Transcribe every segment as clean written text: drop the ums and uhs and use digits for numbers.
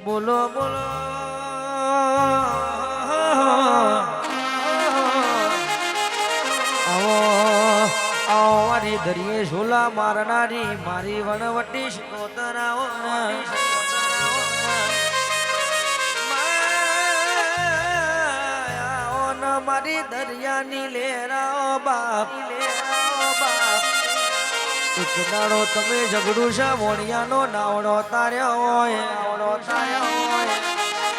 બોલો બોલો આવો આવો મારી દરિયે ઝોલા મારનારી મારી વનવટી શિકોતરાઓ મારી દરિયાની લેરાઓ બાપ એક દાડો તમે ઝઘડું છે મોણિયાનો નાવડો તાર્યો હોય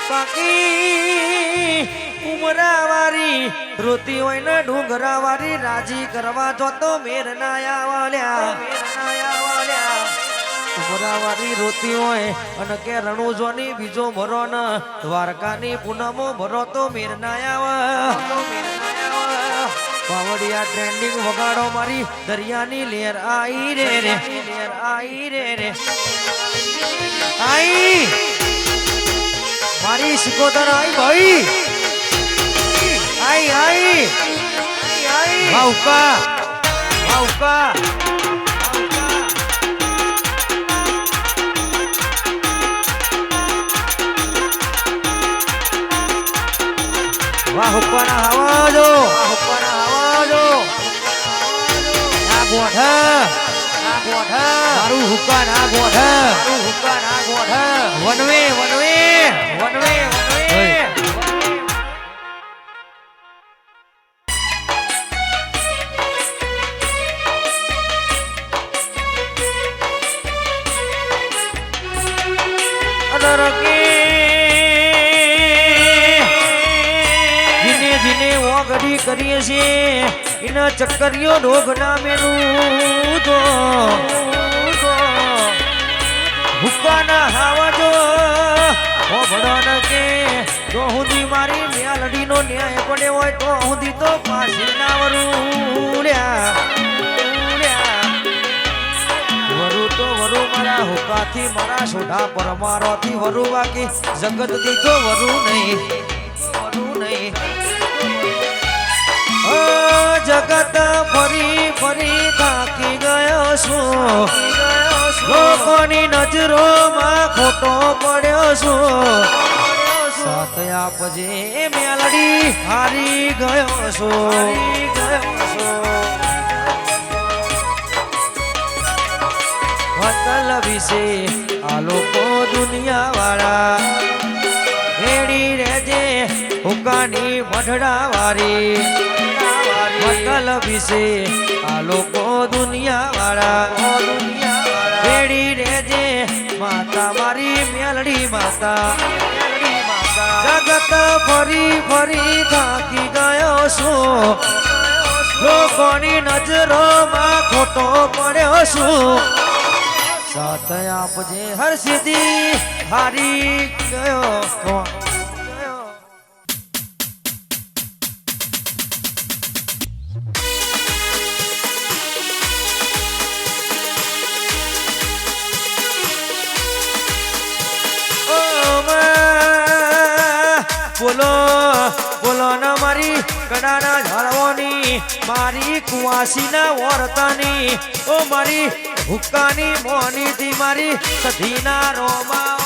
બાકી ઉમરાવારી રોતી હોય ને ડુંગરાવારી રાજી કરવા જો તો મેર ના આવલ્યા ઉમરાવારી રોતી હોય અને કે રણુજોની બીજો ભરો ને દ્વારકાની પૂનમો ભરો તો મેર ના આવે પાવડિયા ટ્રેન્ડિંગ વગાડો મારી દરિયાની લેર આઈ રે આઈ મારી સિકોતર આઈ ભાઈ આઈ ભાવકા વાહ હુક્કાના આવાજો મારું હુક્કા ના ગોઠ વનવે ઓગડી કરીએ છીએ એના ચક્કરીઓ રોગ ના મેલું તો હુક્કાના હાવાજો ભડો કે તો હુંદી મારી મેલડી નો ન્યાય પડ્યો હોય તો હુંદી તો પાછી ના વરુ મારા હુક્કાથી મારા સોઢા પરમારોથી વરુ બાકી જગત દી તો વરુ નહીં જગત ફરી થાકી ગયો છું લોકોની નજરોમાં ખોટો પડ્યો છું સાથ આપજે મેલડી હારી ગયો છું વતલ વિશે આ લોકો દુનિયા વાળા હેડી રેજે હુક્કાની મઢડા વારી વતલ વિશે આ લોકો દુનિયા વાળા હેડી રેજે માતા મારી મેલડી માતા જગત ફરી થાકી ગયો છું લોકોની નજરોમાં ખોટો પડ્યો છું સાથ આપજે હર સિદ્ધિ હારી ગયો બોલો ના મારી કડાના ઝાડવાની મારી કુવાસીના વર્તાની ઓ મારી હુક્કાની મોની થી મારી સધીના રોમા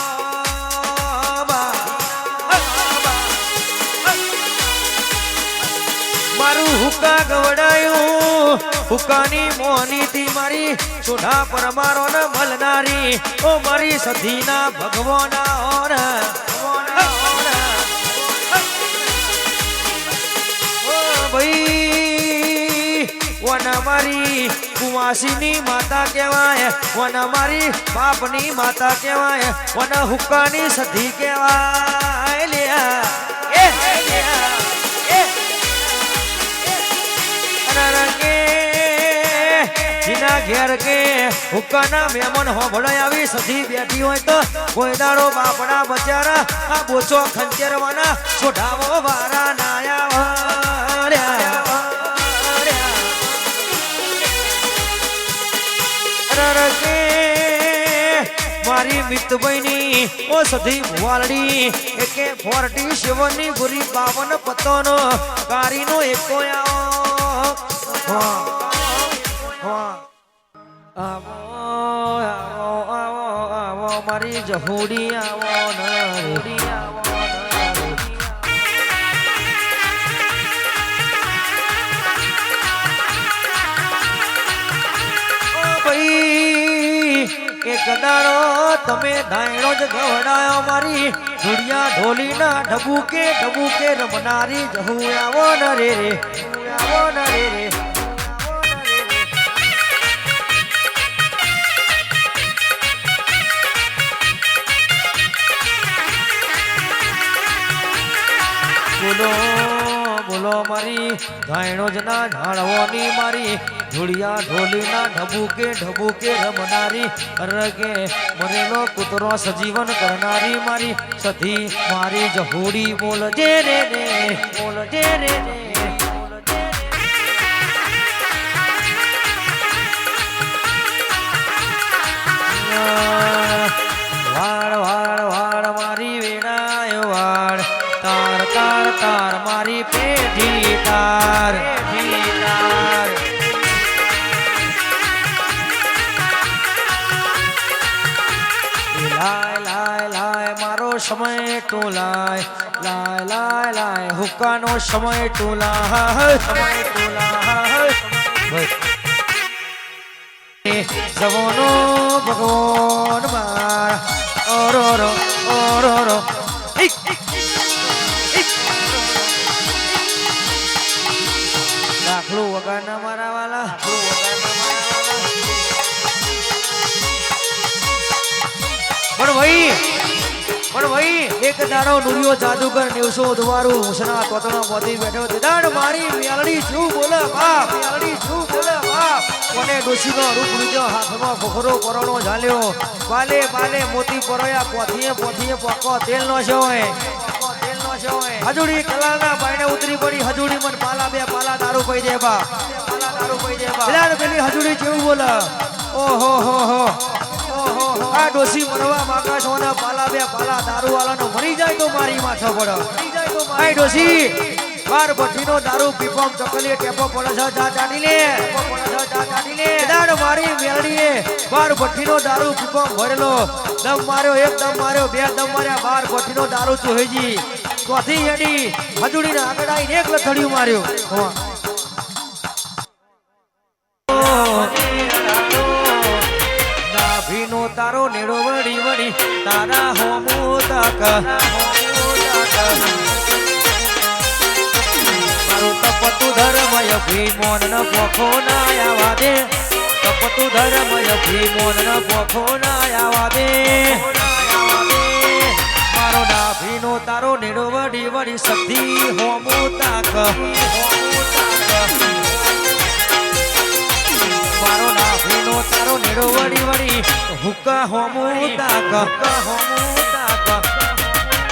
મારું હુક્કા ગવડાયું હુક્કાની મોની થી મારી સોઢા પરમારો ને મલનારી ઓ મારી સધીના ભગવાના વન મારી કુવાસીની માતા કહેવાય વન મારી બાપની માતા કહેવાય વન હુક્કાની સધી કહેવાય જીના ઘેર કે હુક્કાના મહેમાન હોભળાય આવી સધી બેઠી હોય તો કોઈ દાડો બાપડા બચારા આ બોચો ખંચેરવાના છોડાવો વારા નાયા મારી મિતભાઈની ઓ સધી ભુવાલડી એકે 47 ની ગુરી 52 પત્તોનો કારીનો એકો આવો મારી જહુડી આવો નરી આવો એક દાડો તમે ધાયણો જ ગવડાયો મારી ધુડિયા ઢોલીના ઢબુકે રમનારી જહુ આવો ન રે રે આવો ન રે રે બોલો બોલો મારી ધાયણો જ ના ઝાડવોની મારી ધુડિયા ઢોલીના ઢબુકે રમનારી અરગે મરેલો કૂતરો સજીવન કરનારી મારી સધી મારી જહુડી બોલજે રે રે બોલજે રે રે વાળ વાળ વાળ મારી વેણાયો વાળ તાર તાર તાર મારી પેઢી તાર તાર લાય લાય લાય મારો સમય ટોલાય લાય લાય લાય હુક્કાનો સમય ટોલાય જવાનો ભગવાન મારા ઓરો ઓરો દાખલો વગાડના મારા વાલા પણ ભાઈ એક દાડો નુરિયો જાદુગર નેવસો દુવારું હુસના તોતણો બોધી બેઠો દાડ મારી મેલડી શું બોલે બાપ મેલડી શું બોલે બાપ કોને ડોશીનો રૂપ લીધો હાથમાં ભોખરો કોરોનો ઝાલ્યો બાલે બાલે મોતી પરોયા પોથીએ પોકો તેલ નો છે હજુડી કલાના બાયણે ઉતરી પડી હજુડી મન પાલા બે પાલા દારૂ પઈ દે બા પાલા દારૂ પઈ દે બા પેલી હજુડી કેવું બોલે ઓહો હો હો આ ડોસી મરવા માગા સોના પાલા બે પાલા દારૂ વાળાનો મરી જાય તો મારી માથે પડે આ ડોસી બાર ભઠ્ઠીનો દારૂ પીપમ ચકલીએ ટેપો પડે છે ચા ચાટી લે દાડ મારી મેલડીએ બાર ભઠ્ઠીનો દારૂ પીપમ ભરેલો દમ માર્યો એક દમ માર્યો બે દમ માર્યા બાર ભઠ્ઠીનો દારૂ ચુહેજી ચોથી હેડી હજુડીને આગળ આવીને એક લથડિયું માર્યો નાભીનો તારો નેડો વળી વળી તારા હોમો તાક મારું તપતું ધર્મય ભીમોન ન પોખો ના આવા દે તપતું ધર્મય ભીમોન ન પોખો ના આવા દે મારો નાભીનો તારો નેડો વળી વળી સધી હોમો તાક મારો નાભીનો તારો નેડો વળી વળી હુક્કા હોમો તાક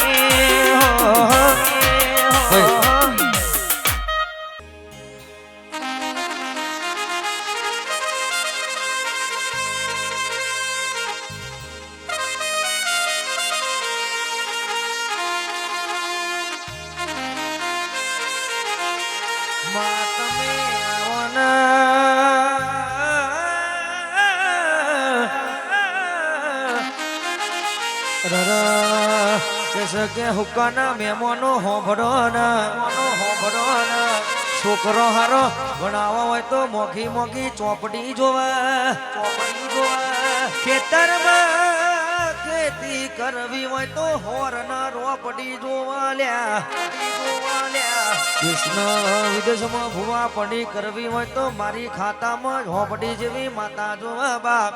એ હો કે હુક્કાના મહેમાનો હોભળો છોકરો હારો ભણાવવા હોય તો મોઘી ચોપડી જોવા ખેતરમાં ખેતી કરવી હોય તો હોરના રોપડી જોવા લ્યા વિદેશમાં ભૂવા પડી કરવી હોય તો મારી ખાતામાં હોપડી જેવી માતા જોવા બાપ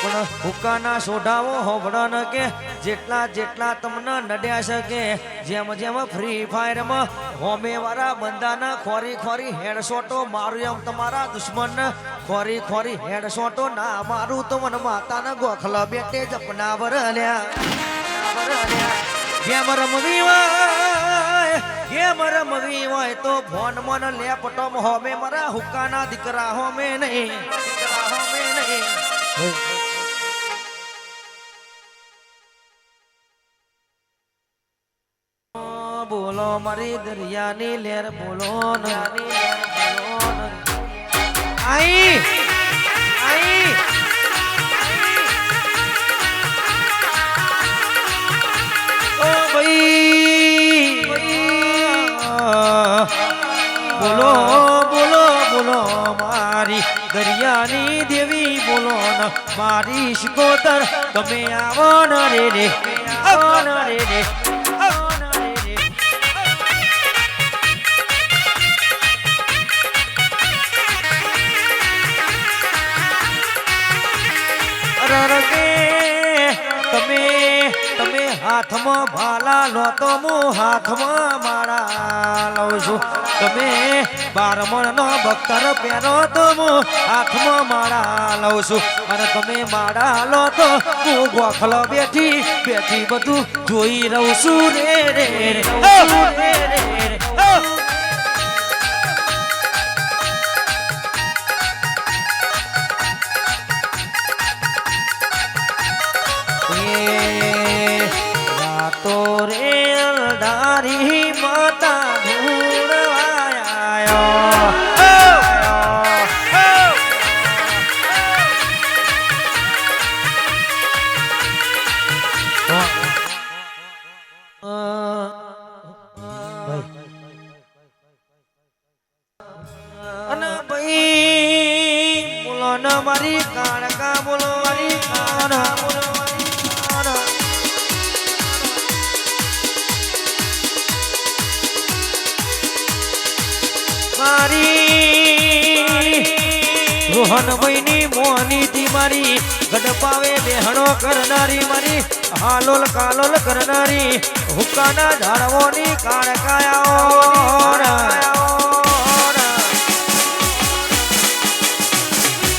પણ હુક્કાના સોઢાવો હોભળન કે જેટલા તમને નડ્યા શકે જેમ ફ્રી ફાયરમાં હોમે વાળા બંદાના ખોરી હેડશોટો મારું એમ તમારા દુશ્મન ખોરી હેડશોટો ના મારું તો મને માતાના ગોખલા બેટે જપના વરલ્યા ગેમ રમવી હોય તો ફોન મન લેપટોપ હોમે મારા હુક્કાના દીકરા હોમે નહીં બોલો મારી દરિયાની લેર બોલો આઈ દરિયાની દેવી બોલો ન મારી શિકોતર તમે આવો ન રે રે આવો ન રે રે તમે હાથમાં ભાલા લો તો હું હાથમાં માળા લઉં છું તમે બારમણ નો બખ્તર પહેરો તો હું હાથમાં માળા લઉં છું અને તમે માળા લો તો હું ગોખલો બેઠી બેઠી બધું જોઈ રહું છું રે રે રે રે રે તો રે અલધારી માતા ધૂળવાયો અને ભાઈ બોલો ન મારી કાળકા બોલો મારી કાળા બોલો રોહનભાઈની મોહની થી મારી ગડપાવે બેહણો કરનારી મારી હાલોલ કાલોલ કરનારી હુક્કાના ઝાડવોની કાળકાયાઓ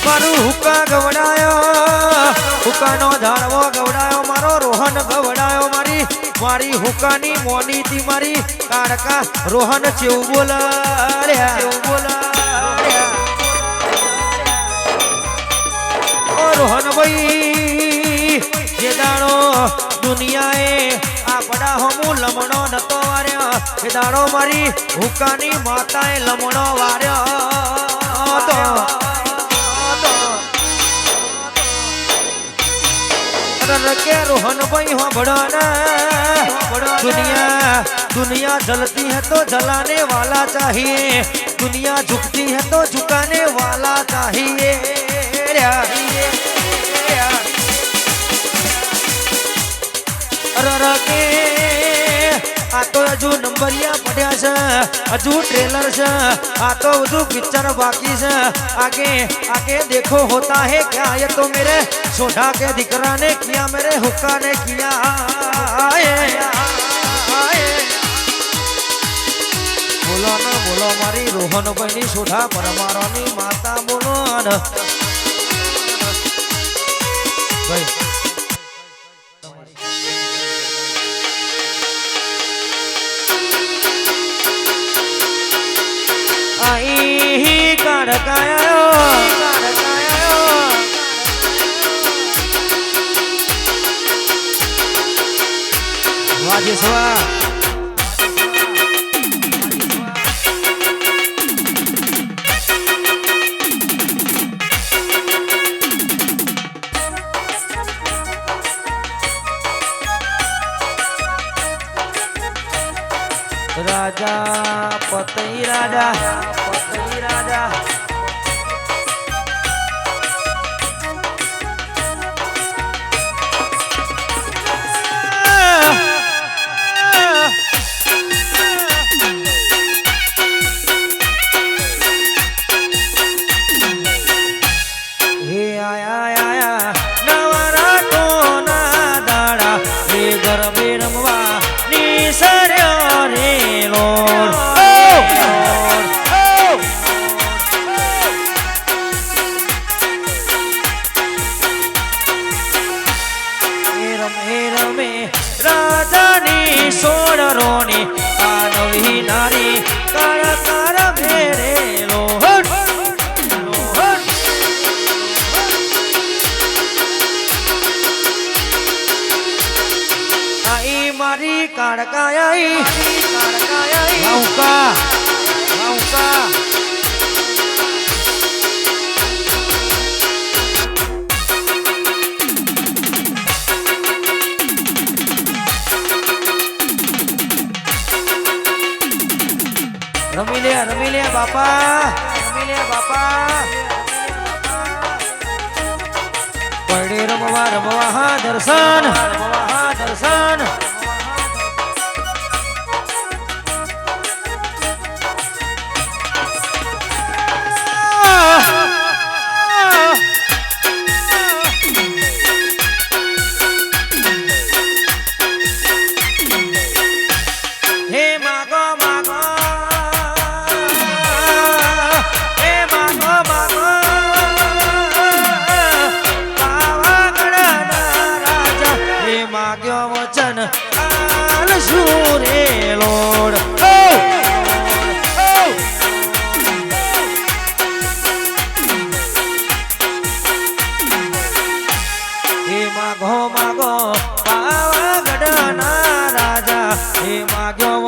મારું હુક્કા ગવડાયો હુક્કાનો ઝાડવો ગવડાયો મારો રોહન ગવડાયો મારી હુક્કાની મોની થી મારી કાળકા રોહન ચેવું બોલાડ્યા ચેવું બોલાડ્યા રોહનભાઈ જે દાડો દુનિયાએ આપડા હમું લમણો નતો વાર્યો એ દાડો મારી હુક્કાની માતાએ લમણો વાર્યો તો કે રોહનભાઈ हो बड़ाना दुनिया जलती है तो जलाने वाला चाहिए दुनिया झुकती है तो झुकाने वाला चाहिए अरे के आ तो हजू नंबरिया पढ़िया છે हजू ट्रेलर છે आ तो हजू पिक्चर बाकी છે आगे आगे देखो होता है क्या ये तो मेरे सोढ़ा के दिकरा ने किया मेरे हुक्का ने किया बोलो ना बोलो मारी रोहनभाई ની સોઢા પરમારોની માતા બોલો ને ભાઈ आई काड़कायो वाजेसवा राजा पतई राजा हे आया आया नवरा तो ना दाड़ा हे घर में रमवा निसर्या रे लोड राजानी सोडरोनी कानवी नारी काळकार मेरे लोहड आई मारी काळकायाई वाऊका रमी ले बापा પડી રમવા રમવા હા દર્શન દર્શન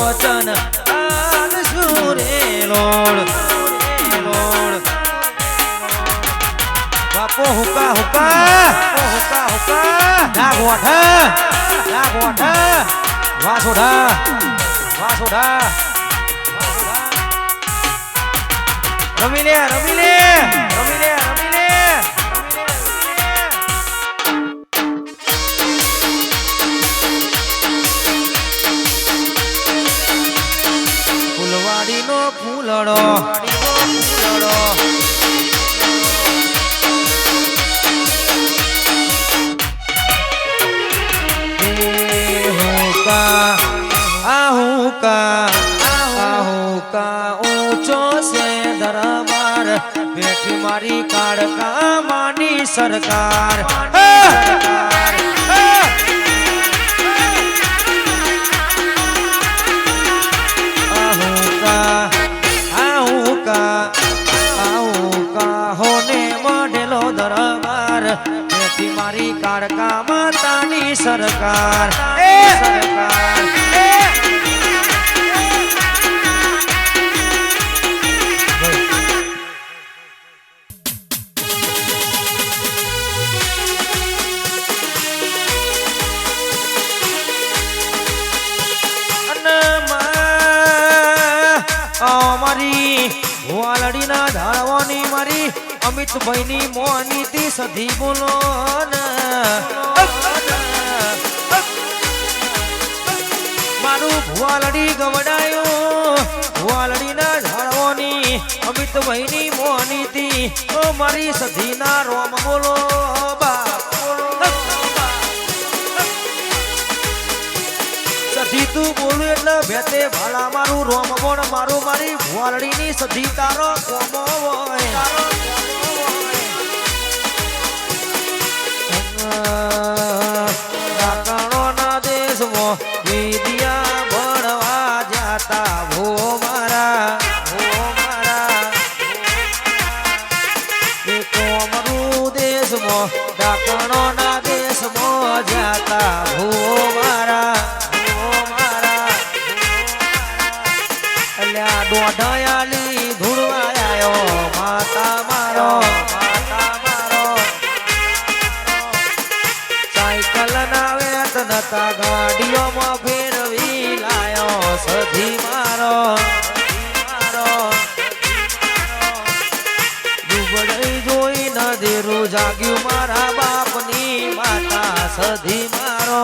વચન સુરે લોડ બાપો હુકા હુકા હુકા હુકા ના ગોઠા વાસોડા રમી લે ફૂલવાડીનો ફૂલડો ઊંચો છે દરબાર બેઠી મારી કાળકા માની સરકાર હોને મઢેલો દરબાર બેઠી મારી કાળકા માતાની સરકાર સરકાર મારી વાલડીના ધાળવાની મારી અમિતભાઈની મોનીતી સધી બોલો મારું ભુવાલડી ગવડાયો વાલડીના ધાળવાની અમિતભાઈની મોનીતી મારી સધીના રોમ બોલો સધી તું બોલું એટલે ભેતે ભાલા મારું રોમ બોણ મારું મારી ભુવાલડીની સધી તારો કોમો હોય ડાકણોના દેશમાં વિદ્યા ભણવા જાતા ભો મારા કોમરું દેશમાં ડાકણોના દેશમાં જાતા ભો મારા દોઢયાલી ધૂળવાયો માતા મારો સાયકલ ના વેત નતા ગાડીઓમાં ફેરવી લાયો સધી મારો દુબળઈ જોઈ નદેરું જાગ્યું મારા બાપની માતા સધી મારો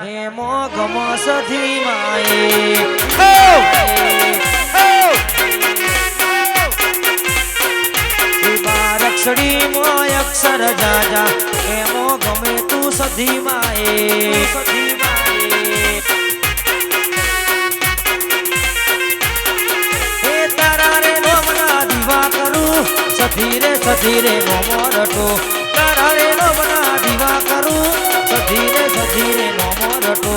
એમો ગમો સધી માએ રક્ષડી મોય અક્ષર જાજા એમો ગમે તું સધી માએ હે તારા રે નોમના દીવા કરું સધી રે નોમો રટો તારા રે નોમના દીવા કરું સધી રે નોમો રટો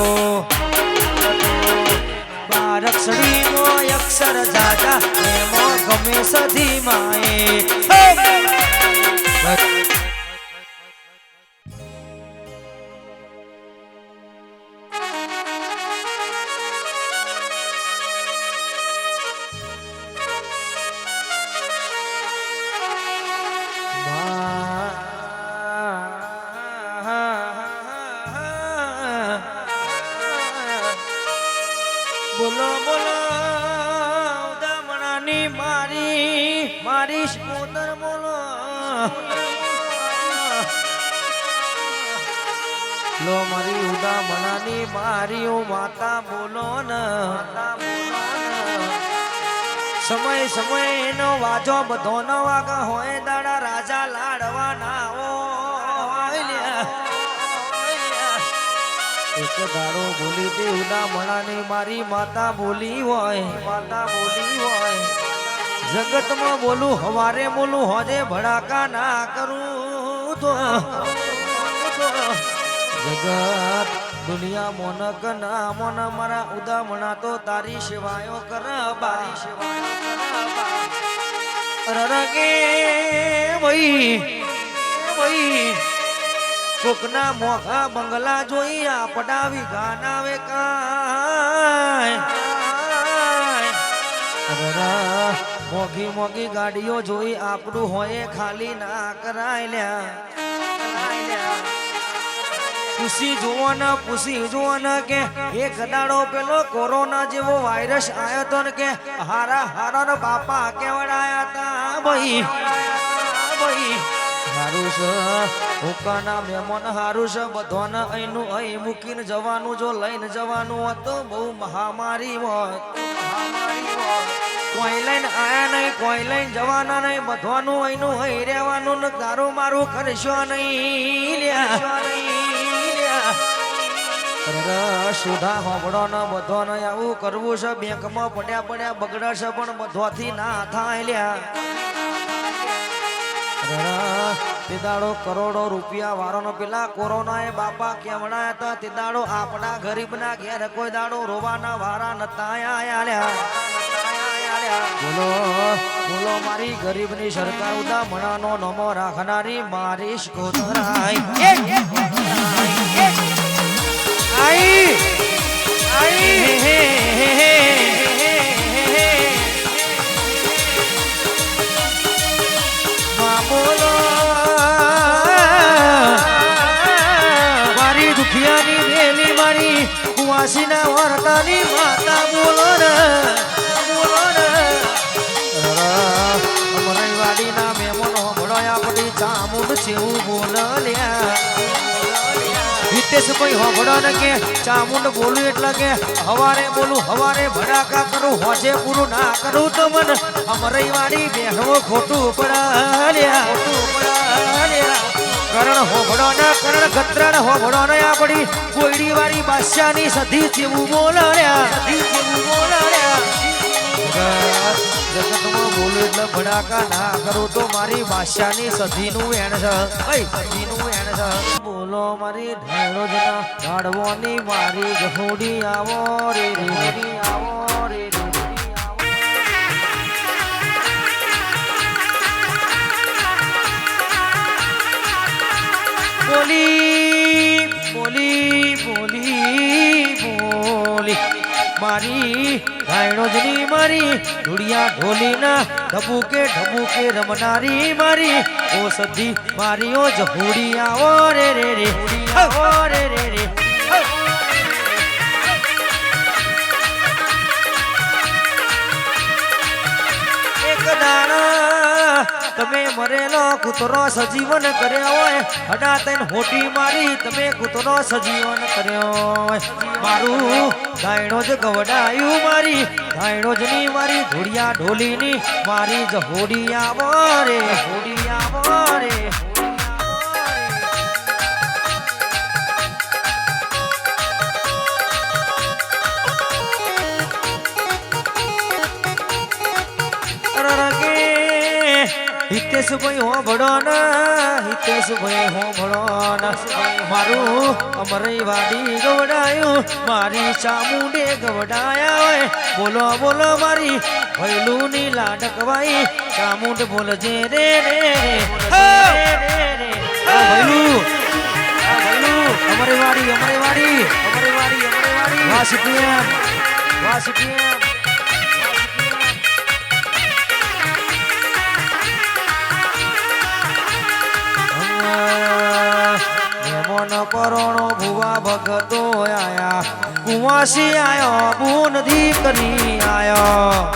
બારક્ષડી મોય અક્ષર જાજા એમો ગમે સધી માએ બોલો બોલો દમણાની મારી મારી સ્કોદર બોલો લો મારી ઉદા મનાની મારી માતા બોલો ને સમય સમય નો વાજો બધો નો વાગા હોય દાડા રાજા લાડવા ના એક દાડો બોલી તે ઉદા મણાની મારી માતા બોલી હોય જગતમાં બોલું હવારે બોલું હોજે ભડાકા ના કરું તો જગત દુનિયા મોનક ના મોન મારા ઉદા મણા તો તારી સેવાયો કર બારી સેવાયો રરગે ભાઈ કોકના મોઘા બંગલા જોઈ આપડા વિઘાના વે કાય મોઘી મોઘી ગાડીઓ જોઈ આપણું હોય ખાલી ના કરાય લ્યા પૂછી જુઓ ને કે એક દાડો પેલો કોરોના જેવો વાયરસ આવ્યો તો ને કે હારા ને બાપા કેવડાયા તા ભાઈ હારું છે હુકાના મહેમાન હારું છે બધાને અહીંનું અહીં મૂકીને જવાનું જો લઈને જવાનું હોત તો બહુ મહામારી હોત કોઈ લઈને આયા નહીં કોઈ લઈને જવાના નહીં બધાનું અહીંનું અહીં રહેવાનું ને તારું મારું કરશો નહીં સુધા હોબળો ને બધો ને આવું કરવું છે બેંકમાં પડ્યા બગડશે પણ બધોથી ના થાય લ્યા તે દાડો કરોડો રૂપિયા વાળો પેલા કોરોના એ બાપા કેવડાયા હતા તે દાડો આપણા ગરીબ ના ઘેર કોઈ દાડો રોવાના વારા નતા આયા બોલો મારી ગરીબ ની સરકાર ઉદા મણાનો નમો રાખનારી મારી સ્કોતરાય બોલો મારી દુખિયાની દેલી મારી કુવાસીના વર્તાની માતા બોલો ને અમરાઈ વાડીના મેમોનો હમણાં આપણી ચામુંડ જેવું બોલ લ્યા હિતેશભાઈ હોભળો ને કે ચામુંડ બોલું એટલે કે હવારે બોલું હવારે ભડાકા કરું હોજે પૂરું ના કરું તો મને અમરાઈ વાડી બેહવો ખોટું પડાલ્યા કરણ હોભળો ના કરણ ગત્રણ હોભળો ને આપણી કોયડી વાળી બાદશાહની સધી જેવું બોલ્યા જગતમાં બોલું એટલે ભડાકા ના કરું તો મારી બાદશાહની સધીનું વેણ છે બોલો મારી ઢેળો જના ઢાળવાની મારી ગહોડી આવો રે બોલી મારી ગાયણોજની મારી ધુડિયા ઢોલીના ઢબુકે રમનારી મારી ઓ સધી મારી ઓ જહુડી આવો રે એક દાણા તમે મરેલો કૂતરો સજીવન કર્યો હોય હડા તૈન હોટી મારી તમે કૂતરો સજીવન કર્યો મારું ગાયણો જ ગવડાયું મારી ગાયણો જ ની મારી ધોડિયા ઢોલીની મારી જ હોડી આવો રે હિતેશભાઈ હોભળો ના મારું અમરાઈ વાડી ગવડાયું મારી ચામુંડે ગવડાયા હોય બોલો મારી ભૈલું ની લાડકવાઈ ચામુંડ બોલજે રે ભૈલું અમારી વાડી વાસીપીએમ મેમોન કરોણો ભુવા ભગતો આયા કુવાસી આયો બુન દીકરી આયો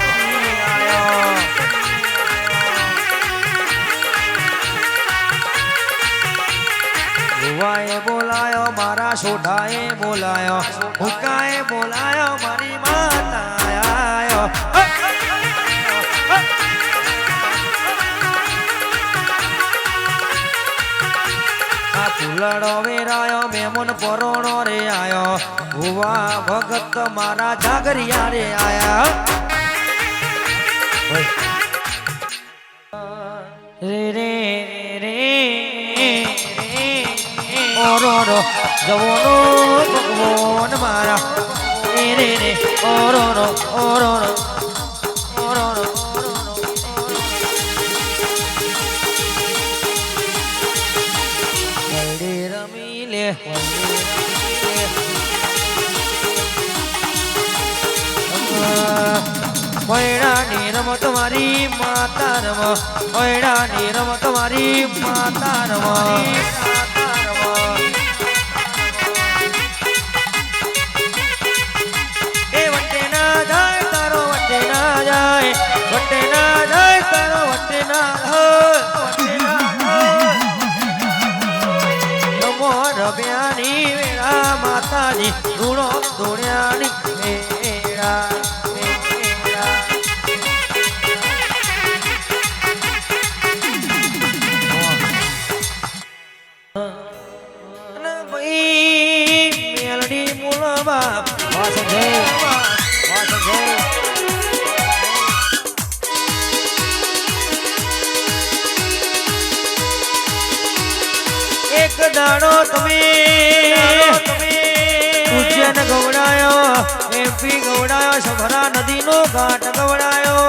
ભુવાએ બોલાયો મારા સોઢાએ બોલાયો હુકાએ બોલાયો મારી માતા આયો આ ફૂલડો વેરાયો મેમન પરોણો રે આયો ભુવા ભગત મારા જાગરિયા રે આયા રે રે રે ઓરોરો જવોનો ભગવાન મારા રે રે રે ઓરોરો ઓરોરો ઓરોરો વડે રમી લે વૈડાની રમત મારી માતા રમ વૈડાની રમત મારી માતા રમ એ વટે ના જાય તારો વટે ના જાય વટે ના જાય તારો વટે ના રમ્યાની વેળા માતાજી ધૂણો ધૂણ્યાની વેળા મેલડી મૂળમાં વાસ જય વાસ જય એક દાડો તમે ઉજ્જૈન ગવડાયો એમપી ગવડાયો સભરા નદીનો ઘાટ ગવડાયો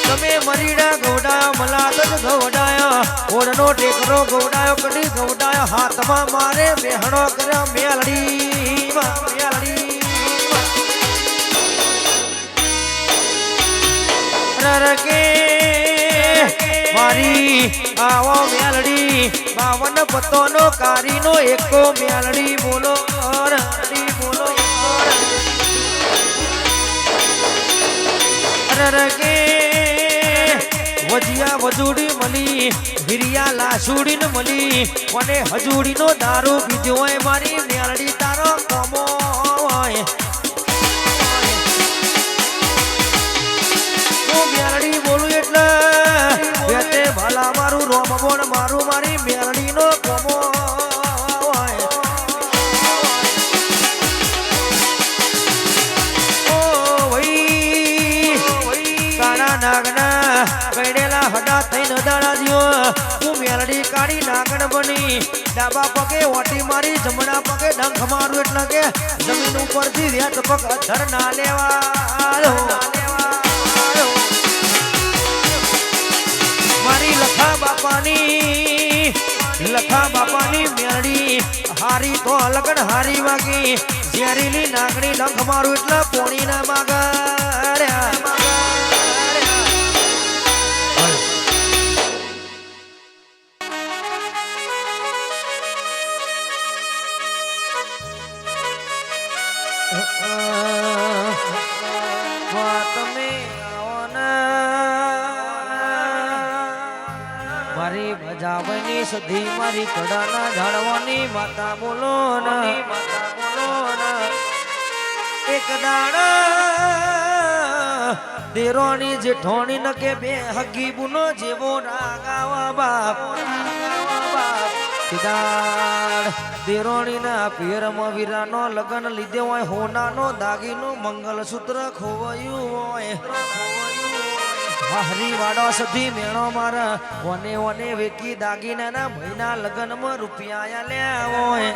તમે મરીડા ગવડાયો મલાદ ગવડાયો ઓળનો ટેકરો ગવડાયો કડી ગવડાયો હાથમાં મારે બેહણો કર્યો મેલડી મેલડી રરકે મારી આવો મેલડી 52 પત્તોનો કારીનો એકો મેલડી બોલો રરડી બોલો રરકે વજિયા વજુડી મળી હિરિયા લાસુડી ન મળી મને હજુડીનો દારૂ પીધો હોય મારી મેલડી તારો કમો હોય મેલડી બોલું એટલે વેતે ભલા મારું રોમ બોણ મારું મારી મેલડી નો કમો કાળા નાગના કઈડેલા હડા થઈને દાડા દિયો હું મેલડી કાળી નાગણ બની ડાબા પગે ઓટી મારી જમણા પગે ડંખ મારું એટલે કે જમીન ઉપરથી વેત પગ અધર ના લેવા મારી લખા બાપાની મેલડી હારી તો લગન હારી વાગી ઝેરીલી નાગણી ડંખ મારું એટલે પોણી ના માગર્યા મારી ભજાવની સધી મારી કડાના ઝાડવાની માતા બોલો એક દાડા દેરોની જેઠોણી ન કે બે હગી બુનો જેવો રાગાવા બાપ સીધાડ દેરોણી ના પિયરમાં વીરાનો લગન લીધે હોય હોનાનો દાગીનો મંગલસૂત્ર ખોવાયું હોય હરી વાડો સધી મેણો મારા વને વને વેકી દાગીના ભાઈના લગનમાં રૂપિયા લ્યા હોય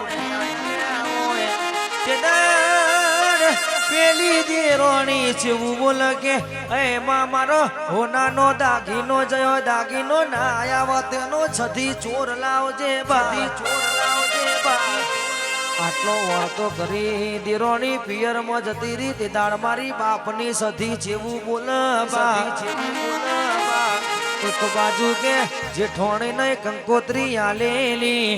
પેલી દેરોણી જેવું બોલે કે એમાં મારો હોનાનો દાગીનો જયો દાગીનો ના આયા તેનો છધી ચોર લાવજે બા આટલો વાતો કરી દેરોણી પિયરમાં જતી રી તે દાડ મારી બાપની સધી જેવું બોલે એક બાજુ કે જેઠોણી ને કંકોત્રી આલેલી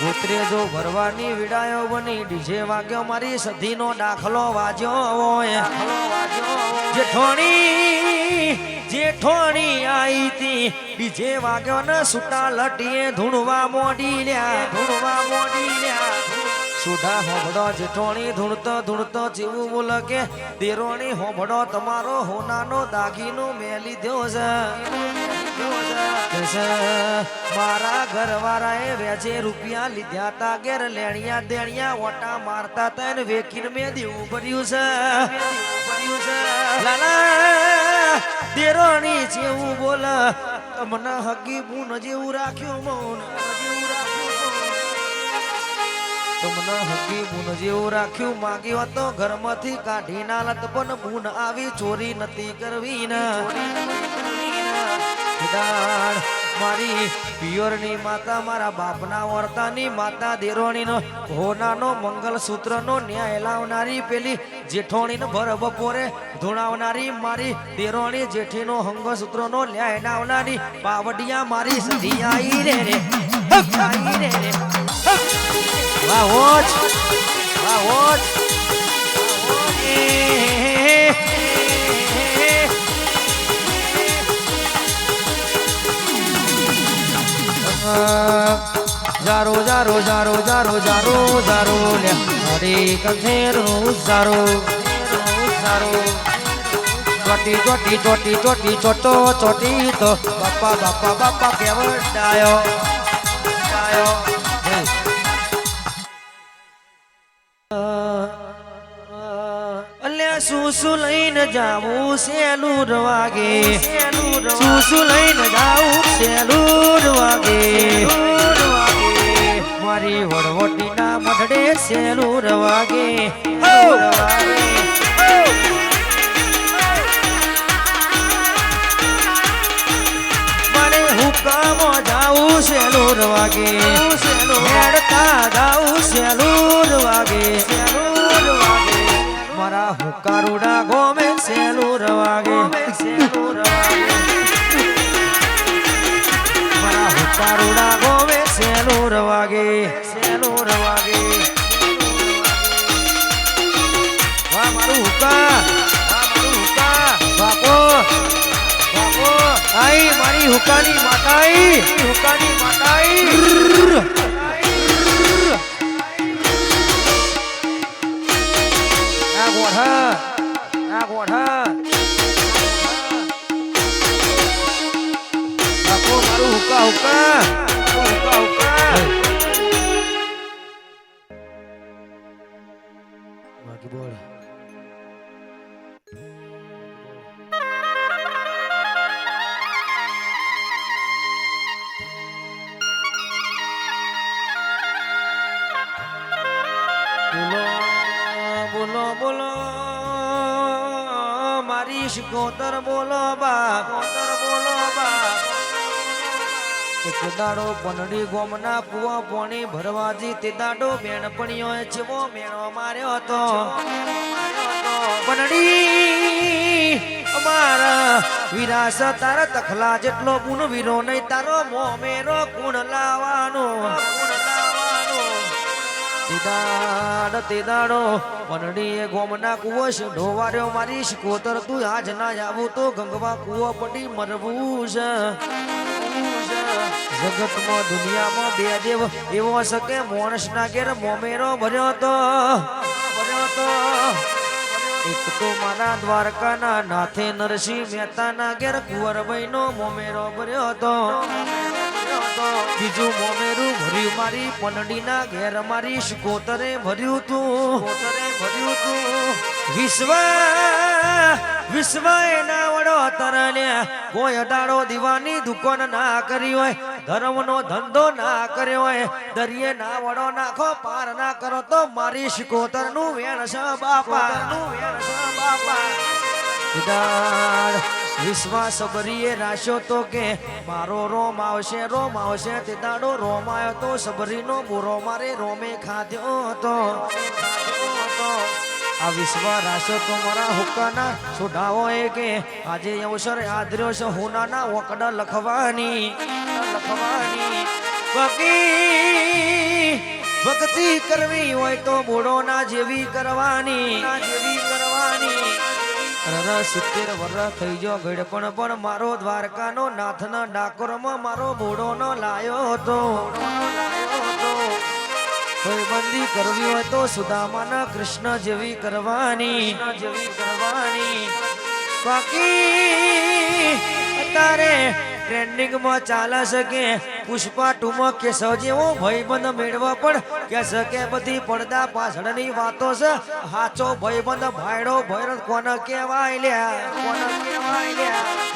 ઉતરે જો ભરવાની વિડાયો બની ડીજે વાગ્યો મારી સધીનો દાખલો વાજ્યો હોય જેઠોણી આઈ તી ડીજે વાગ્યો ને સુટા લટીએ ધૂણવા મોડી લ્યા સુઢા હોબડો જેઠોણી ધૂણતો જેવું બોલે કે દેરોણી હોબડો તમારો હોનાનો દાગીનો મેં લીધો છે મારા ઘરવાળાએ વેચે રૂપિયા લીધા તા ઘેર લેણિયા દેણિયા ઓટા મારતા તા ને વેકીને મેં દેવું પડ્યું છે લાલા દેરોણી જેવું બોલે તમને હગી બુન જેવું રાખ્યું મૌન તમને હગી બુન જેવું રાખ્યું માગ્યો તો ઘરમાંથી કાઢી ના લત પણ બુન આવી ચોરી નથી કરવી ને મારી પિયરની માતા મારા બાપના વર્તાની માતા દેરોણીનો હોનાનો મંગલસૂત્રનો ન્યાય લાવનારી પેલી જેઠોણીને ભર બપોરે ધૂણાવનારી મારી દેરોણી જેઠીનો હંગસૂત્રનો ન્યાય લાવનારી પાવડિયા મારી સધી આઈ રે વાહ હોજ જારો લે હરે કંથેરો જારો ચોટી તો બાપા કેવડાયો અલ્યા શું લઈને જાવું સેલુર વાગે શું લઈને જાવું સેલુર વાગે મારી વડવટી ના મઢડે સેલુર વાગે મારે હુકામો જાવું સેલુર વાગે હેડતા જાવું સેલુર વાગે મારા હુકારુડા ગોમે સેલુર વાગે મારા હુકારુડા ગોમે સેલુર વાગે વાહ મારું હુકા બાપો આઈ મારી હુકાની માતાઈ આ ગોઠા બાપો મારું હુકા બાકી બોલ બોલો મારી શિકોતર બોલો બા એક દાડો પનડી ગોમના કુવા પોણી ભરવાજી તે દાડો બેનપણીઓ જેવો મેણો માર્યો હતો પનડી અમારા વિરાસ તારા તખલા જેટલો ગુણ વીરો નહીં તારો મોમેરો ગુણ લાવવાનો તે દાડો પનડીએ ગોમના કુવો છે ઢોવાર્યો મારી શિકોતર તું આજ ના આવું તો ગંગવા કુવો પડી મરવું છે જગતમાં દુનિયામાં બે દેવ એવો શકે માણસના ઘેર મોમેરો ભર્યો તો એક તો મારા દ્વારકાના નાથે નરસિંહ મહેતાના ઘેર કુંવરબાઈનો મોમેરો ભર્યો હતો બીજું મોમેરું ભર્યું મારી પનડીના ઘેર મારી શિકોતરે ભર્યું તું વિશ્વ એના વડો તરલ્યા કોઈ અડાડો દીવાની દુકાન ના કરી હોય ધર્મનો ધંધો ના કર્યો હોય દરિયે ના વડો નાખો પાર ના કરો તો મારી શિકોતર નું વેણ છે બાપા વિશ્વાસ સબરીએ રાખ્યો તો કે મારો રોમ આવશે તે દાડો રોમ આવ્યો તો સબરીનો બોરો મારે રોમે ખાધ્યો હતો આ વિશ્વ રાખ્યો તો મારા હુક્કાના સુઢાવો એ કે આજે અવસર આદર્યો છે હોનાના વકડા લખવાની બાકી ભક્તિ કરવી હોય તો બોડોના જેવી કરવાની 70 વર્ષ થઈ ગયો ગળપણ પણ મારો દ્વારકાનો નાથના ડાકોરમાં મારો બોડોનો લાયો હતો કોઈ બંદી કરવી હોય તો સુદામાના કૃષ્ણ જેવી કરવાની બાકી અત્યારે ટ્રેન્ડિંગમાં ચાલે છે કે પુષ્પા 2 માં કેશવ જેવો ભાઈબંધ મેળવા પણ કે કે બધી પડદા પાછળની વાતો છે હાચો ભાઈબંધ ભાઈડો ભૈરવ કોને કહેવાય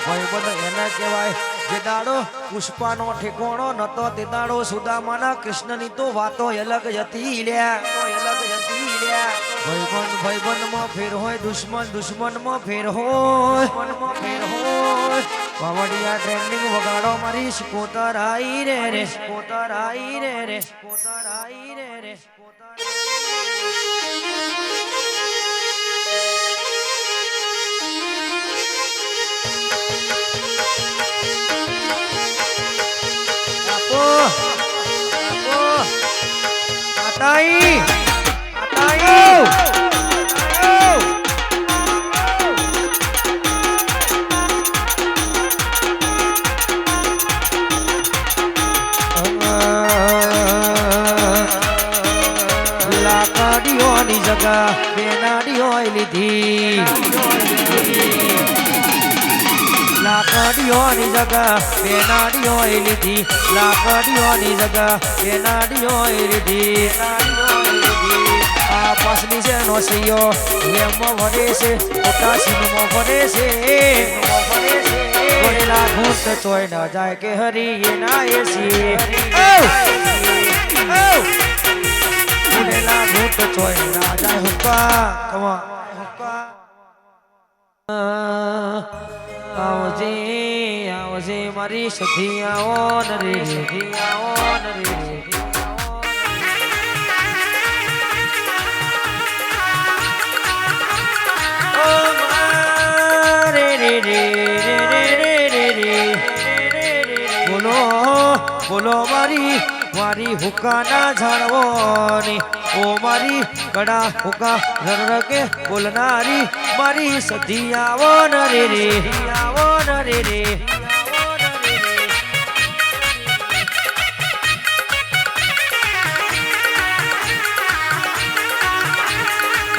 ભાઈબંધ એને કહેવાય જે દાડો પુષ્પાનો ઠેકોણો નતો તે દાડો સુદામાના કૃષ્ણની તો વાતો અલગ હતી ભાઈબંધમાં ફેર હોય દુશ્મનમાં ફેર હોય વાવડિયા ટ્રેન્ડિંગ વગાડો મારી સ્કોતર આઈ રે આતાઈ લાકડીઓની જગા બેનાડીઓ લીધી લાકડીઓની જગા બેનાડીઓ લીધી આ પાસની છે નોસૈયો વેમમાં ભરે છે પોટાશીમાં ભરે છે ભરેલા ભૂત ચોય ન જાય કે હરી એના એસી ભરેલા ભૂત ચોય ના જાય હુક્કા આવજે મારી સખી આવો ન રે બોલો મારી હુકાના ઝાડવોની ઓ મારી કડા હુકા રરકે બોલનારી મારી સધી આવો ન રે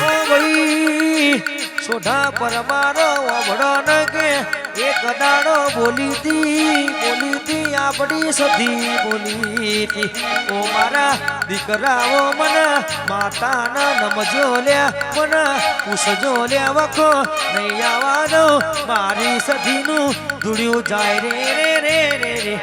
ઓ ભાઈ સોઢા પર મારો ઓભડો ન કે એક દાડો બોલી તી આપડી સધી બોલી તી ઓ મારા દીકરાઓ મને માતાના નમજો લ્યા મને પૂછજો લ્યા વખો નહીં આવવાનો મારી સધીનું ધૂળ્યું જાય રે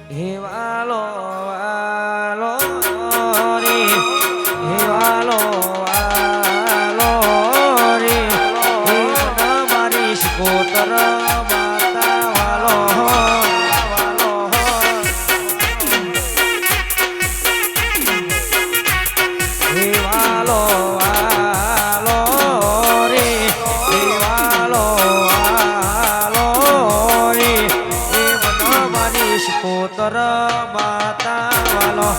હેવાલો રે મારી સ્કોતર માતા વાલો હેવાલો રે મારી સ્કોતર માતા વાલો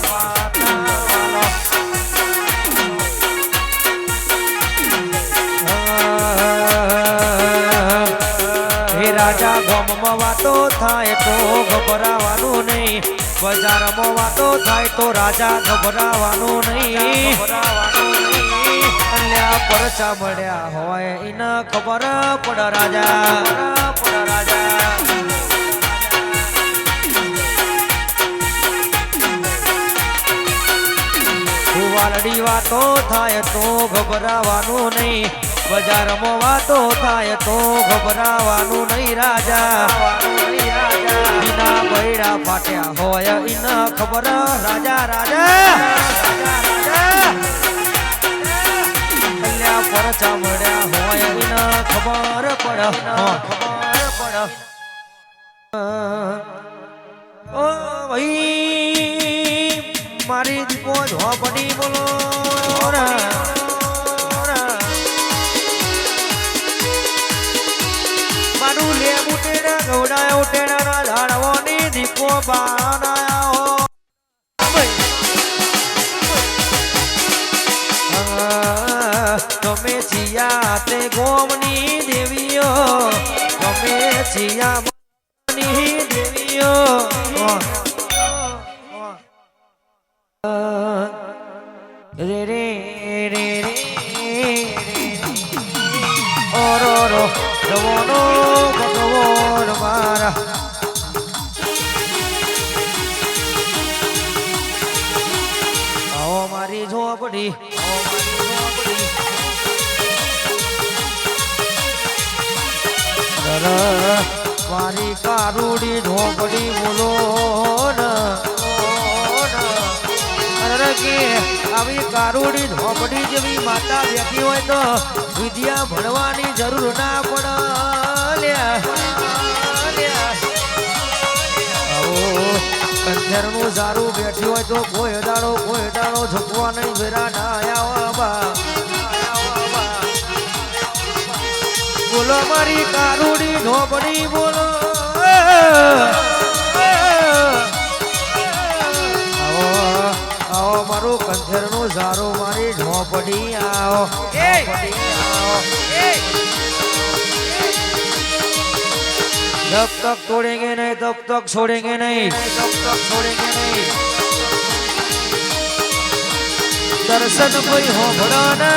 રાજા ગામમાં વાતો થાય તો ગભરાવાનું નહીં બજારમાં વાતો થાય તો રાજા ગભરાવાનું નહીં અલ્યા પરચા મળ્યા હોય એને ખબર પડ રાજા વાલડી વાતો થાય તો ગભરાવાનું નહીં બજારમાં વાતો થાય તો ગભરાવાનું નહીં રાજા વિના બૈડા ફાટ્યા હોય એને ખબર રાજા કલ્યા પરચા મળ્યા હોય એને ખબર પડ ખબર પડ ઓ ભાઈ મારી દીપો ઝોપડી બોલો મારું લેબુ ટેડા ગવડાયો ટેડાના ઝાડવાની દીપો બાણાયા તમે છિયા તે ગોમની દેવીઓ તમે છિયા મની દેવીઓ રે રે રે રે ઓરો રો રવોનો ભગવાન મારા આવો મારી ઝોપડી મારી કારુડી ઝોપડી બોલો કે આવી કારુડી ઝોપડી જેવી માતા બેઠી હોય તો વિદ્યા ભણવાની જરૂર ના પડે કંઠરનું સારું બેઠી હોય તો કોઈ દાડો ઝૂકવા નહીં ભેરા ના આયા બોલો મારી કારુડી ઝોપડી બોલો આવો મારું કંઠરનું સારું મારી ઝોપડી આવો जब तक तोड़ेंगे नहीं तब तक छोड़ेंगे नहीं तब तक छोड़ेंगे नहीं दर्शन कोई हो भड़ाना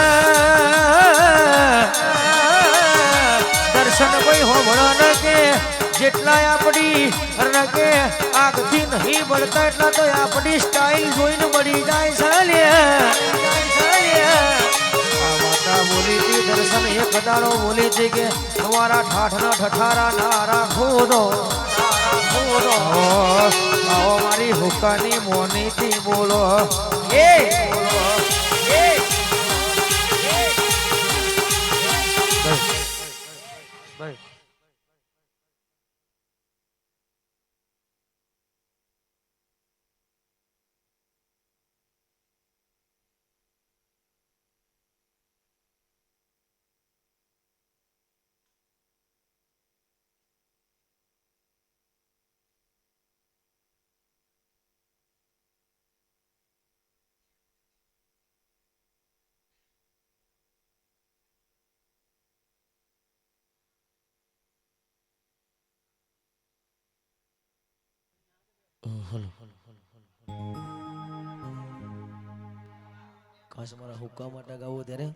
दर्शन कोई हो भड़ाना के જેટલા આપણી કે આગથી નહીં બળતા એટલા તો આપણી સ્ટાઇલ જોઈને બળી જાય માતા બોલી હતી દર્શન એક દાડો બોલી હતી કે તમારા ઠાઠના ઠઠારા ના રાખો દો આવો મારી હુકાની મોનીથી બોલો ખાસ મારા હુક્કા માટે ગાવો ત્યારે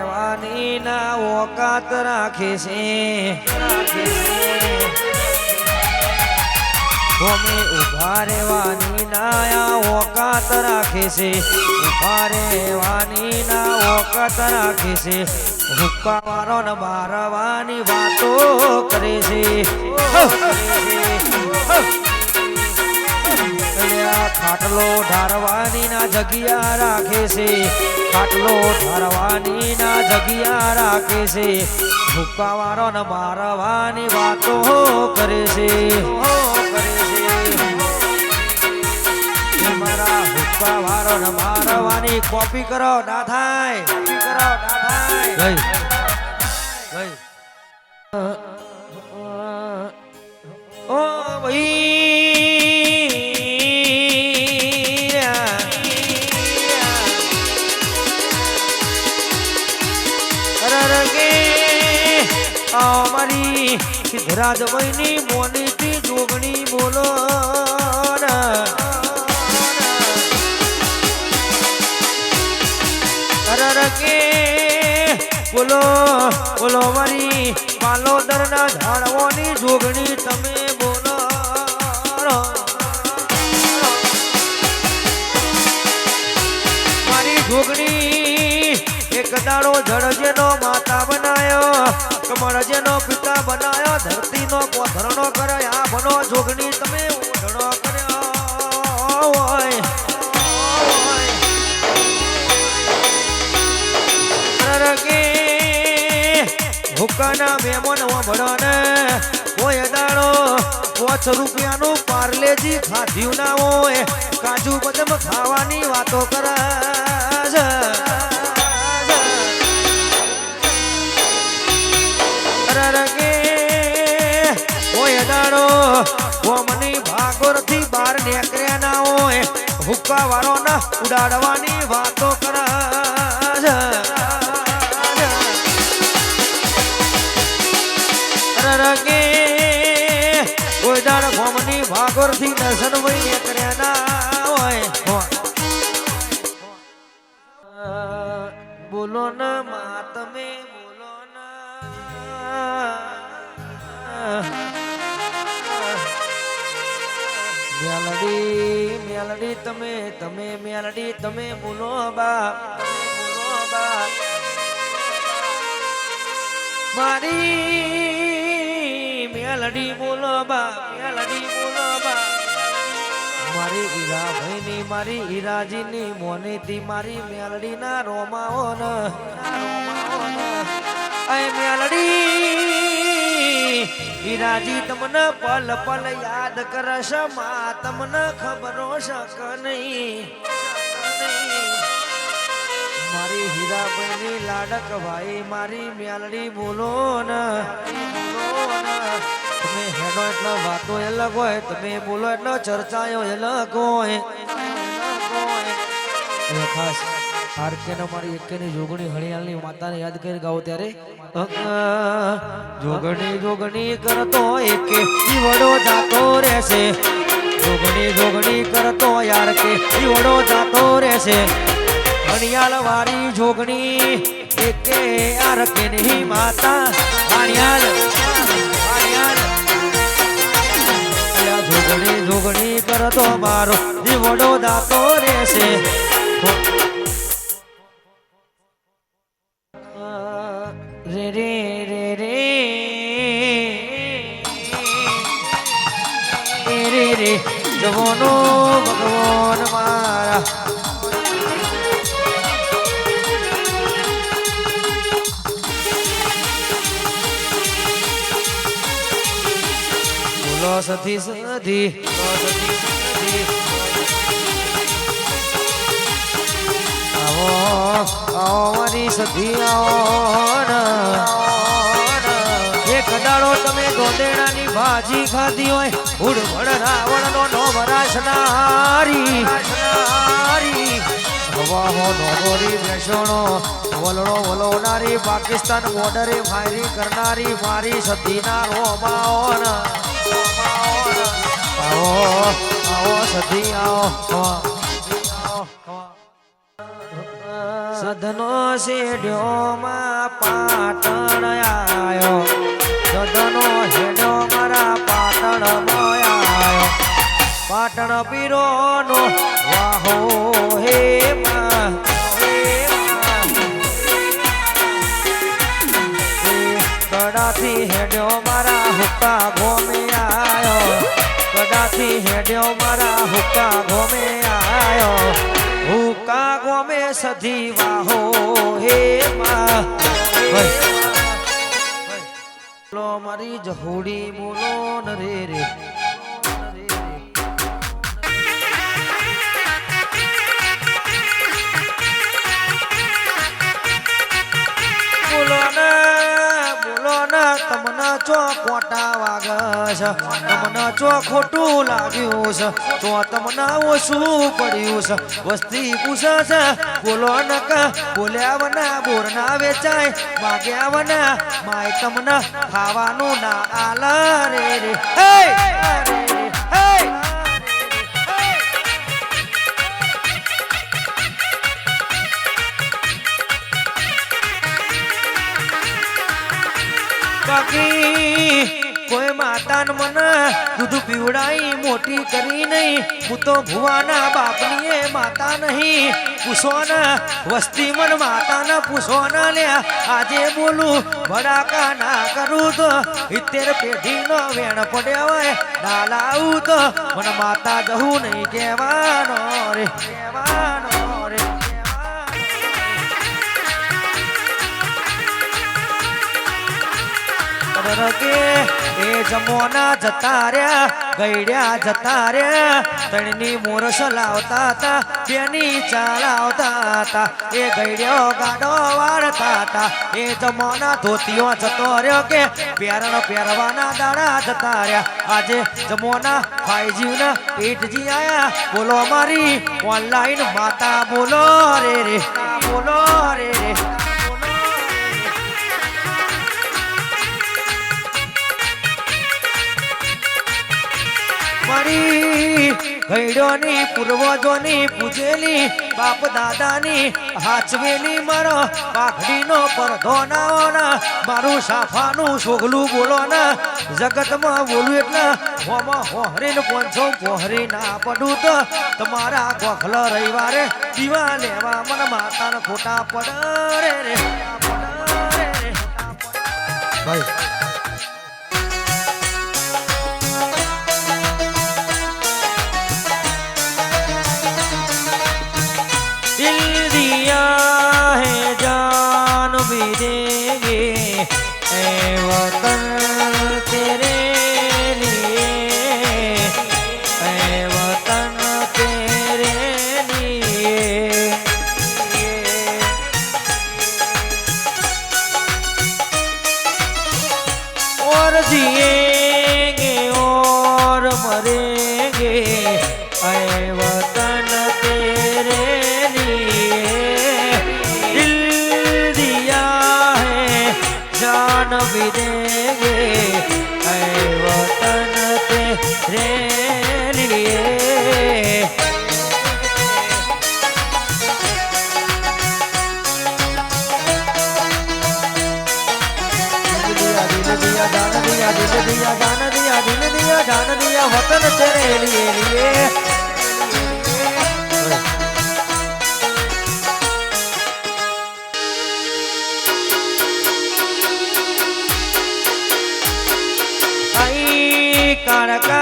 વાની ના ઓકાત રાખે છે અમે ઉભા રેવાની ના ઓકાત રાખે છે ઉભા રેવાની ના ઓકાત રાખે છે હુક્કા વાળો ને બારવાની વાતો કરે છે ખાટલો ઢારવાની ના જગ્યા રાખે છે ખાટલો ઢારવાની ના જગ્યા રાખે છે હુક્કા વાળો ને મારવાની વાતો કરે છે મારા હુક્કા વાળો ને મારવાની કોપી કરો ના થાય ઓ ભાઈ મારી સિદ્ધરાજભાઈની મોનીથી જોગણી બોલો કે બોલો બોલો મારી પાલોદર ના ઝાડવાની જોગણી તમે બોલો મારી જોગણી એક દાડો જળજેનો માતા બનાયો કમળ જેનો પિતા બનાયો ધરતીનો કોથરનો કર્યો આ બનો જોગણી તમે ઓઢણો કર્યો હોય કે હુકાના મેમન વભળો ને કોઈ દાડો 5 રૂપિયાનું પાર્લેજી ખાધ્યું ના હોય કાજુ બદામ ખાવાની વાતો કરે છે રગે કોઈ દાડો ઓમની ભાગોરથી બહાર નીકળ્યા ના હોય હુક્કા વાળો ના ઉડાડવાની વાતો કરે રગે કોઈ દાડ ઓમની ભાગોરથી દર્શન વહી નીકળ્યા ના હોય બોલો ને મા તમે બોલો મેલડી મેલડી તમે મેલડી તમે બોલો બાપ બોલો બાપ મારી મેલડી બોલો બાપ મેલડી બોલો બાપ મારી હીરા ભાઈની મારી હીરાજીની મોનીથી મારી મેલડી ના રોમાઓ ને આય મેલડી હીરાજી તમને પલ પલ યાદ કરશે માં તમને ખબરો શક નહીં મારી હીરાભાઈની લાડક ભાઈ મારી મેલડી બોલો ને તમે હેડો એટલો વાતો અલગ હોય તમે બોલો એટલો ચર્ચાયો અલગ હોય ખાસ આરકેનો મારી એકેની જોગણી હળિયાળની માતાને યાદ કરી ગાઓ ત્યારે જોગણી જોગણી કરતો એકે ઈવડો જાતો રહેશે જોગણી જોગણી કરતો યાર કે ઈવડો જાતો રહેશે હળિયાળ વાળી જોગણી એકે યાર કે નહીં માતા હળિયાળ જોગણી જોગણી કરતો મારો ઈવડો જાતો રહેશે રે રે રે રે રે રે જવાનો ભગવાન મારા બોલો સતી સધી આવો આવો મારી સધી આવો એક દાડો તમે ગોદેડાની ભાજી ખાધી હોય ઉડવડ રાવણનો નો વરાસનારી હવા હો નોગોરી બેસણો વલણો વલોનારી પાકિસ્તાન બોર્ડરે ફાયરિંગ કરનારી મારી સતીના રોમાઓ આવો આવો સતી આવો સદનો શેડ્યો માં પાટણ આયો સદનો શેડ્યો મારા પાટણ આયો પાટણ પીરો નો વાહો હે માં કડાથી હેડ્યો મારા હુક્કા ગોમે આયો કડાથી હેડ્યો મારા હુક્કા ગોમે આયો હુક્કા ગોમે સધી વાહો હે માં બોલો મારી જહોડી બોલો ન રે રે બોલો ને તમને ચો કોટા વાગશ તમને ચો ખોટું લાગ્યું છે તો તમને ઓછું પડ્યું છે વસ્તી પૂછે છે બોલો ન કે બોલ્યા વના બોર ના વેચાય માગ્યા વના માય તમને ખાવાનું ના આલા રે રે હે બાકી કોઈ માતાને મને દૂધ પીવડાઈ મોટી કરી નહીં હું તો ભુવાના બાપની એ માતા નહીં પૂછો ને વસ્તી મન માતાને પૂછો ને લ્યા આજે બોલું ભડાકા ના કરું તો 70 પેઢીનો વેણ પડ્યો હોય ના લાવું તો મને માતા જવું નહીં કહેવાનો રે કહેવાનો રે પાદર કે એ જમોના જતા રહ્યા ગઈડ્યા જતા રહ્યા તણની મોરસ લાવતા હતા બેની ચાલાવતા હતા એ ગઈડ્યો ગાડો વાળતા હતા એ જમોના ધોતીઓ જતો રહ્યો કે પેરણ પહેરવાના દાડા જતા રહ્યા આજે જમોના 5G ના 8G આયા બોલો મારી ઓનલાઈન માતા બોલો રે રે બોલો રે રે મારી ગઈડોની પૂર્વજોની પૂજેલી બાપ દાદાની હાચવેલી મારો પાઘડીનો પડધો ના મારું સાફાનું સોગલું બોલો ને જગતમાં બોલું એટલે હોમાં હોહરીને પોંચો પોહરી ના પડું તો તમારા ગોખલ રવિવારે દીવા લેવા મને માતાને ખોટા પડે રે ભાઈ वतन तेरे लिए ऐ वतन तेरे लिए और जिएंगे और मरेंगे ऐ वतन तेरे लिए दिल दिया है जान भी देंगे ऐ वतन तेरे लिए दिल दिया जान दिया दिल दिया जान दिया दिल दिया जान दिया वतन तेरे लिए कारका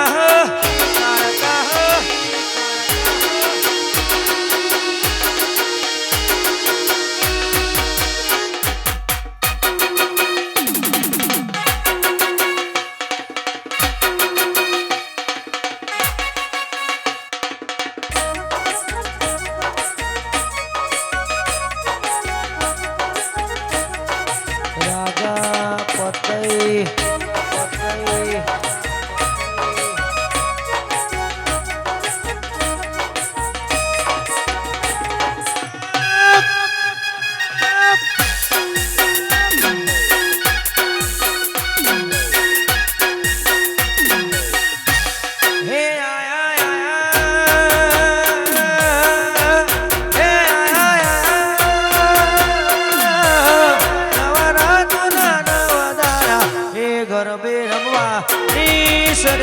राजा पतई पतई ગરબે રમવા ઈશ્વર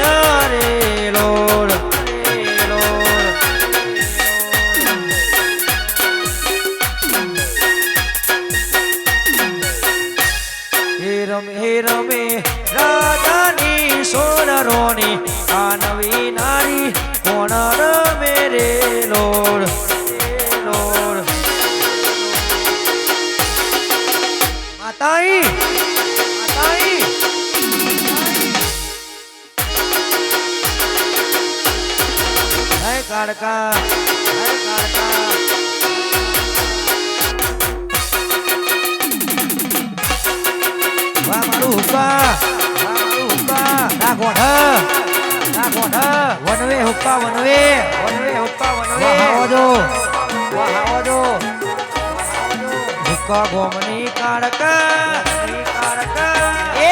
રે લોડ હે રમે રાજાની સોનરોની આ નવી નારી કોણ રમે રે લોડ માતાઈ કાળકા વાહ મારું હુક્કા ના ગોઠ વનવે હુક્કા વનવે આવો જો હુક્કા ગોમની કાળકા એ